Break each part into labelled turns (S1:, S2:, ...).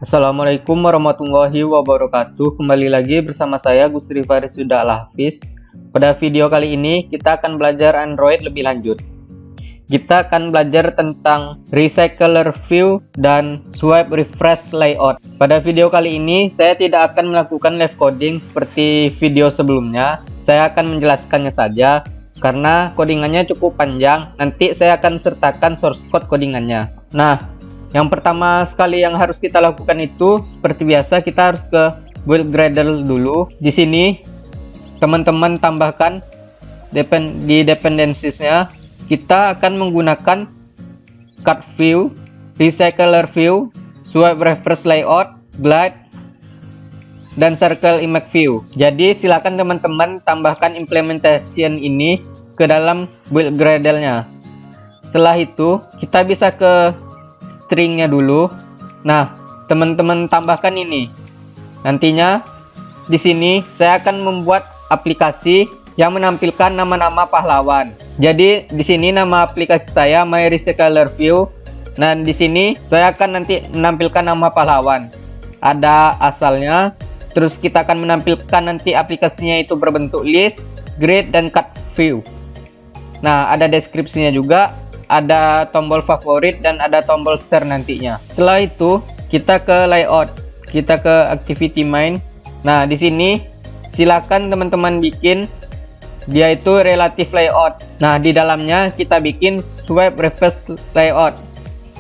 S1: Assalamualaikum warahmatullahi wabarakatuh. Kembali lagi bersama saya Gusri Farisudha Al-Hafiz. Pada video kali ini kita akan belajar Android lebih lanjut. Kita akan belajar tentang Recycler View dan Swipe Refresh Layout. Pada video kali ini saya tidak akan melakukan live coding seperti video sebelumnya. Saya akan menjelaskannya saja karena codingannya cukup panjang. Nanti saya akan sertakan source code codingannya. Nah, yang pertama sekali yang harus kita lakukan itu seperti biasa kita harus ke build Gradle dulu. Di sini teman-teman tambahkan di dependencies-nya kita akan menggunakan Cut View, Recycler View, Swipe Refresh Layout, Glide, dan Circle Image View. Jadi silakan teman-teman tambahkan implementation ini ke dalam build Gradle-nya. Setelah itu kita bisa ke stringnya dulu. Nah, teman-teman tambahkan ini. Nantinya di sini saya akan membuat aplikasi yang menampilkan nama-nama pahlawan. Jadi di sini nama aplikasi saya My Recycler View. Nah, di sini saya akan nanti menampilkan nama pahlawan. Ada asalnya. Terus kita akan menampilkan nanti aplikasinya itu berbentuk list, grid, dan cut view. Nah, ada deskripsinya juga. Ada tombol favorit dan ada tombol share nantinya. Setelah itu kita ke layout, kita ke activity main. Nah, di sini silakan teman-teman bikin dia itu relative layout. Nah, di dalamnya kita bikin swipe refresh layout,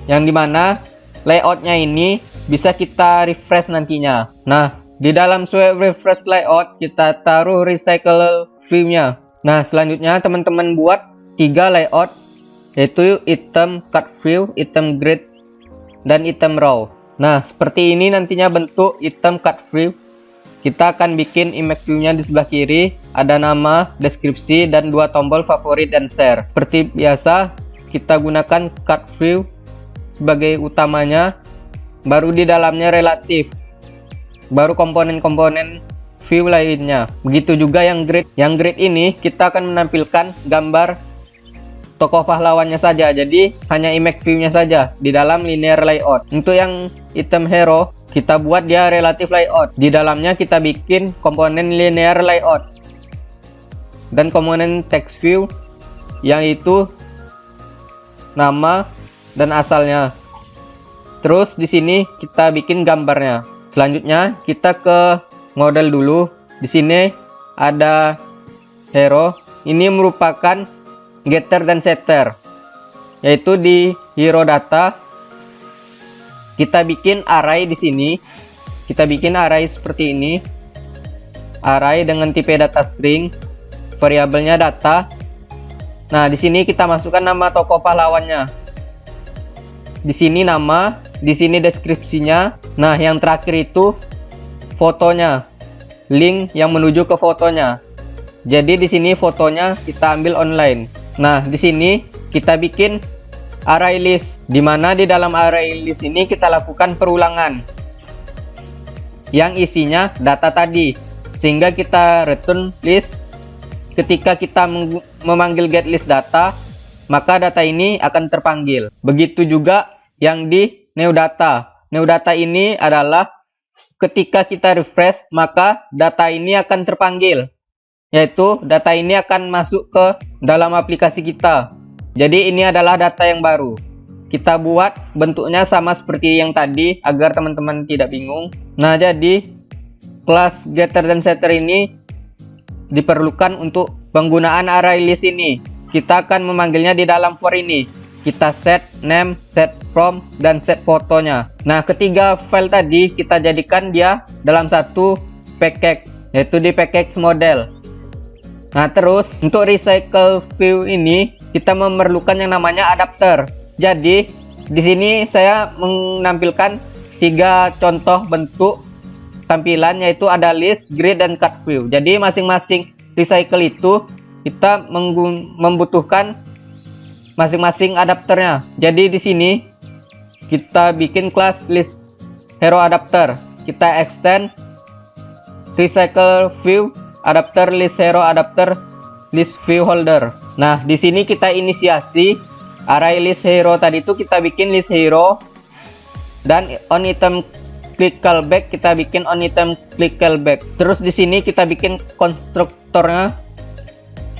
S1: yang dimana layoutnya ini bisa kita refresh nantinya. Nah, di dalam swipe refresh layout kita taruh recycle view-nya. Nah, selanjutnya teman-teman buat 3 layout, yaitu item cut view, item grid, dan item row. Nah, seperti ini nantinya bentuk item cut view. Kita akan bikin image view-nya di sebelah kiri, ada nama, deskripsi, dan 2 tombol favorit dan share. Seperti biasa, kita gunakan cut view sebagai utamanya, baru di dalamnya relatif, baru komponen-komponen view lainnya. Begitu juga yang grid. Yang grid ini kita akan menampilkan gambar tokoh pahlawannya saja, jadi hanya image view-nya saja di dalam linear layout. Untuk yang item hero, kita buat dia relative layout. Di dalamnya kita bikin komponen linear layout dan komponen text view, yang itu nama dan asalnya. Terus di sini kita bikin gambarnya. Selanjutnya kita ke model dulu. Di sini ada hero. Ini merupakan getter dan setter, yaitu di hero data kita bikin array. Di sini kita bikin array seperti ini, array dengan tipe data string, variabelnya data. Nah, di sini kita masukkan nama tokoh pahlawannya, di sini nama, di sini deskripsinya. Nah, yang terakhir itu fotonya, link yang menuju ke fotonya. Jadi di sini fotonya kita ambil online. Nah, di sini kita bikin array list, di mana di dalam array list ini kita lakukan perulangan yang isinya data tadi, sehingga kita return list. Ketika kita memanggil get list data, maka data ini akan terpanggil. Begitu juga yang di new data. New data ini adalah ketika kita refresh, maka data ini akan terpanggil, yaitu data ini akan masuk ke dalam aplikasi kita. Jadi ini adalah data yang baru. Kita buat bentuknya sama seperti yang tadi agar teman-teman tidak bingung. Nah, jadi kelas getter dan setter ini diperlukan untuk penggunaan array list ini. Kita akan memanggilnya di dalam for ini. Kita set name, set from, dan set fotonya. Nah, ketiga file tadi kita jadikan dia dalam satu package, yaitu di package model. Nah, terus untuk recycle view ini kita memerlukan yang namanya adapter. Jadi di sini saya menampilkan 3 contoh bentuk tampilan, yaitu ada list, grid, dan cut view. Jadi masing-masing recycle itu kita membutuhkan masing-masing adapternya. Jadi di sini kita bikin kelas list hero adapter. Kita extend recycle view adapter list hero adapter list view holder. Nah, di sini kita inisiasi array list hero tadi itu, kita bikin list hero dan on item click callback, kita bikin on item click callback. Terus di sini kita bikin konstruktornya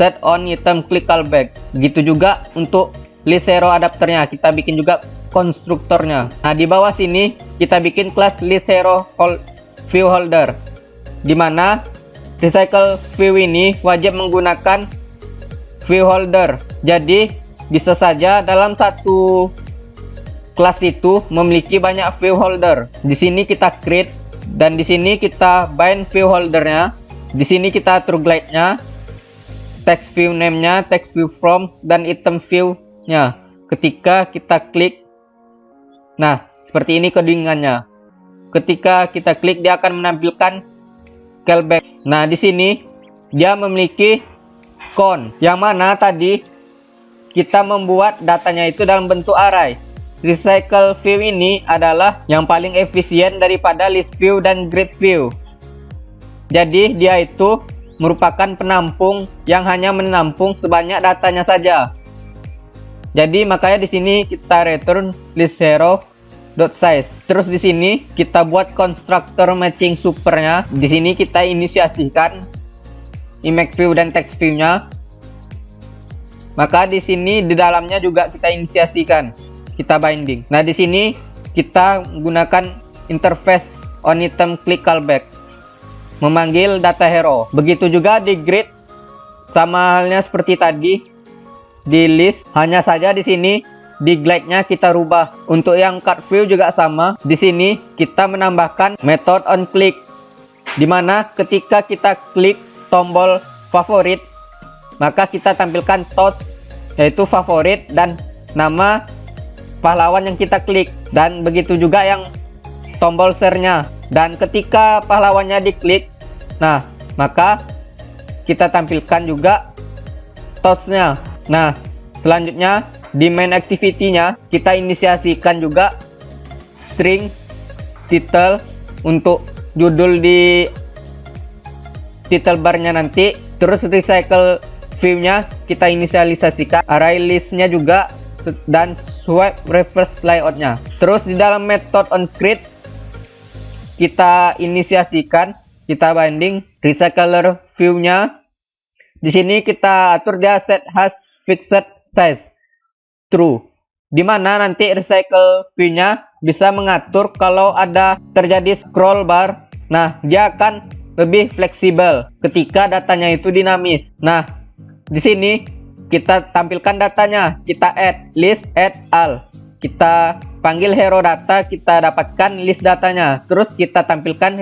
S1: set on item click callback. Gitu juga untuk list hero adapternya, kita bikin juga konstruktornya. Nah, di bawah sini kita bikin kelas list hero view holder, dimana recycle view ini wajib menggunakan view holder. Jadi bisa saja dalam satu kelas itu memiliki banyak view holder. Di sini kita create dan di sini kita bind view holdernya. Di sini kita atur glide-nya, text view name-nya, text view from, dan item view-nya. Ketika kita klik, nah seperti ini codingannya. Ketika kita klik, dia akan menampilkan callback. Nah, di sini dia memiliki con, yang mana tadi kita membuat datanya itu dalam bentuk array. Recycle view ini adalah yang paling efisien daripada list view dan grid view. Jadi dia itu merupakan penampung yang hanya menampung sebanyak datanya saja. Jadi makanya di sini kita return list hero .size. Terus di sini kita buat konstruktor matching supernya. Di sini kita inisiasikan image view dan text view-nya. Maka di sini di dalamnya juga kita inisiasikan, kita binding. Nah, di sini kita gunakan interface on item click callback, memanggil data hero. Begitu juga di grid, sama halnya seperti tadi di list, hanya saja di sini di glide-nya kita rubah. Untuk yang card view juga sama. Di sini kita menambahkan method on click, dimana ketika kita klik tombol favorit, maka kita tampilkan toast, yaitu favorit dan nama pahlawan yang kita klik, dan begitu juga yang tombol share-nya. Dan ketika pahlawannya diklik, nah maka kita tampilkan juga toast-nya. Nah, selanjutnya di main activity-nya kita inisiasikan juga string title untuk judul di title bar-nya nanti. Terus recycle view-nya kita inisialisasikan, array list-nya juga, dan swipe reverse layout-nya. Terus di dalam method on create kita inisiasikan, kita binding recycler view-nya. Di sini kita atur dia set has fixed size true, dimana nanti recycle view-nya bisa mengatur kalau ada terjadi scroll bar. Nah, dia akan lebih fleksibel ketika datanya itu dinamis. Nah, di sini kita tampilkan datanya, kita add list add all, kita panggil hero data, kita dapatkan list datanya. Terus kita tampilkan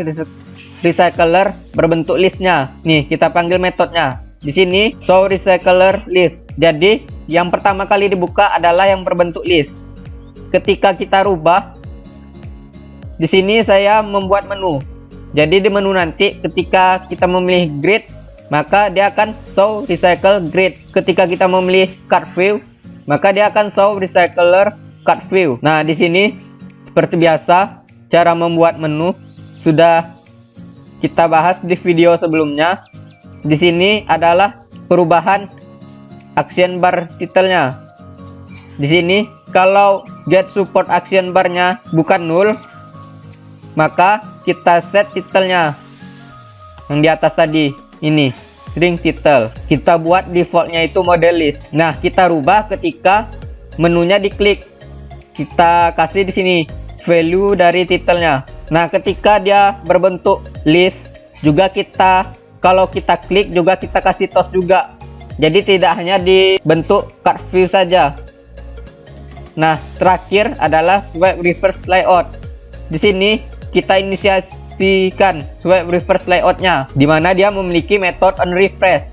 S1: recycler berbentuk listnya. Nih, kita panggil metodenya. Di sini show recycler list. Jadi yang pertama kali dibuka adalah yang berbentuk list. Ketika kita rubah, di sini saya membuat menu. Jadi di menu nanti ketika kita memilih grid, maka dia akan show recycle grid. Ketika kita memilih card view, maka dia akan show recycler card view. Nah, di sini seperti biasa cara membuat menu sudah kita bahas di video sebelumnya. Di sini adalah perubahan action bar titelnya. Di sini kalau get support action bar-nya bukan null, maka kita set titelnya yang di atas tadi ini, string title. Kita buat defaultnya itu model list. Nah, kita rubah ketika menunya diklik. Kita kasih di sini value dari titelnya. Nah, ketika dia berbentuk list juga kita, kalau kita klik juga kita kasih toast juga. Jadi tidak hanya dibentuk card view saja. Nah, terakhir adalah swipe reverse layout. Di sini kita inisiasikan swipe reverse layout-nya, di mana dia memiliki metode on refresh.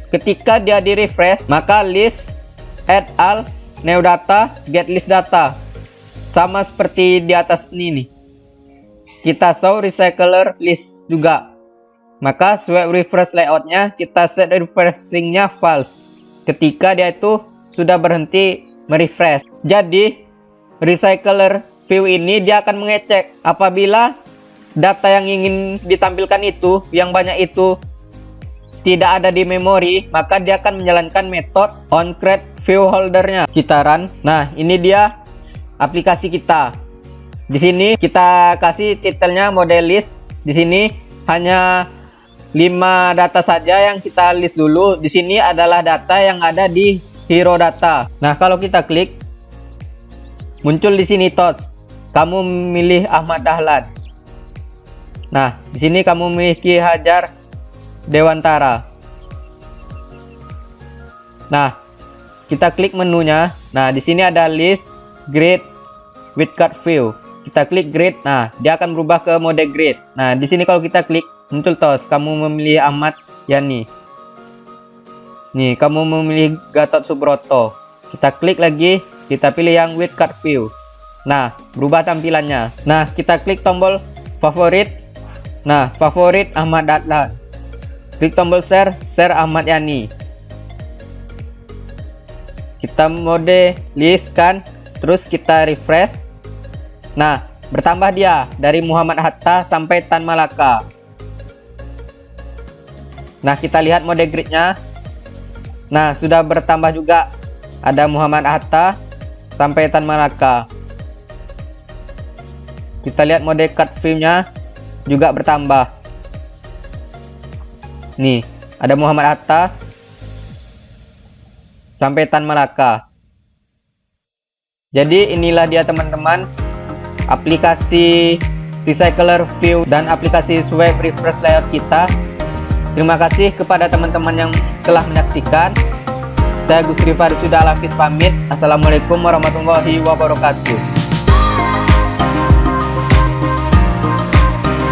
S1: Ketika dia di refresh, maka list add all new data get list data, sama seperti di atas ini nih. Kita show recycler list juga. Maka swipe refresh layout-nya kita set refreshing-nya false ketika dia itu sudah berhenti merefresh. Jadi recycler view ini dia akan mengecek apabila data yang ingin ditampilkan itu, yang banyak itu, tidak ada di memori, maka dia akan menjalankan metode on create view holdernya. Kita run. Nah, ini dia aplikasi kita. Di sini kita kasih titelnya model list. Di sini hanya 5 data saja yang kita list dulu. Di sini adalah data yang ada di hero data. Nah, kalau kita klik, muncul di sini TOTS. Kamu memilih Ahmad Dahlan. Nah, di sini kamu memilih Ki Hajar Dewantara. Nah, kita klik menunya. Nah, di sini ada list, grid, with card view. Kita klik grid. Nah, dia akan berubah ke mode grid. Nah, di sini kalau kita klik, muncul TOS. Kamu memilih Ahmad Yani. Nih, kamu memilih Gatot Subroto. Kita klik lagi, kita pilih yang with card view. Nah, berubah tampilannya. Nah, kita klik tombol favorit. Nah, favorit Ahmad Dahlan. Klik tombol share, share Ahmad Yani. Kita mode list kan, terus kita refresh. Nah, bertambah dia dari Muhammad Hatta sampai Tan Malaka. Nah, kita lihat mode gridnya. Nah, sudah bertambah juga. Ada Muhammad Hatta sampai Tan Malaka. Kita lihat mode card view-nya juga bertambah. Nih, ada Muhammad Hatta sampai Tan Malaka. Jadi inilah dia teman-teman, aplikasi Recycler View dan aplikasi Swipe Refresh Layout kita. Terima kasih kepada teman-teman yang telah menyaksikan. Saya Gusri Faris Sudha Alafis pamit. Assalamualaikum warahmatullahi wabarakatuh.